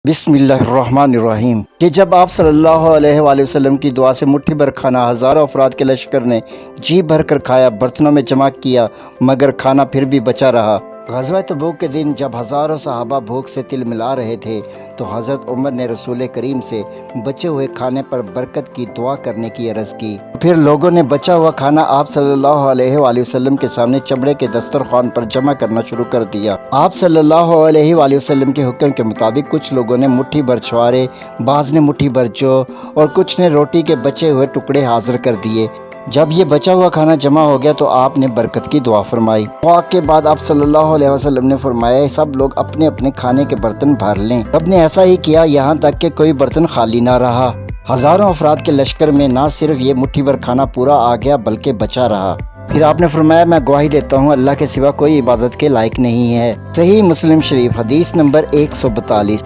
بسم اللہ الرحمن الرحیم کہ جب آپ صلی اللہ علیہ وآلہ وسلم کی دعا سے مٹھی بھر کھانا ہزاروں افراد کے لشکر نے جی بھر کر کھایا، برتنوں میں جمع کیا، مگر کھانا پھر بھی بچا رہا۔ غزوہ تبوک کے دن جب ہزاروں صحابہ بھوک سے تل ملا رہے تھے تو حضرت عمر نے رسول کریم سے بچے ہوئے کھانے پر برکت کی دعا کرنے کی عرض کی۔ پھر لوگوں نے بچا ہوا کھانا آپ صلی اللہ علیہ وآلہ وسلم کے سامنے چمڑے کے دسترخوان پر جمع کرنا شروع کر دیا۔ آپ صلی اللہ علیہ وآلہ وسلم کے حکم کے مطابق کچھ لوگوں نے مٹھی بھر چھوارے، بعض نے مٹھی بھر جو اور کچھ نے روٹی کے بچے ہوئے ٹکڑے حاضر کر دیے۔ جب یہ بچا ہوا کھانا جمع ہو گیا تو آپ نے برکت کی دعا فرمائی۔ دعا کے بعد آپ صلی اللہ علیہ وسلم نے فرمایا، سب لوگ اپنے اپنے کھانے کے برتن بھر لیں۔ سب نے ایسا ہی کیا، یہاں تک کہ کوئی برتن خالی نہ رہا۔ ہزاروں افراد کے لشکر میں نہ صرف یہ مٹھی بھر کھانا پورا آ گیا بلکہ بچا رہا۔ پھر آپ نے فرمایا، میں گواہی دیتا ہوں اللہ کے سوا کوئی عبادت کے لائق نہیں ہے۔ صحیح مسلم شریف حدیث نمبر 142۔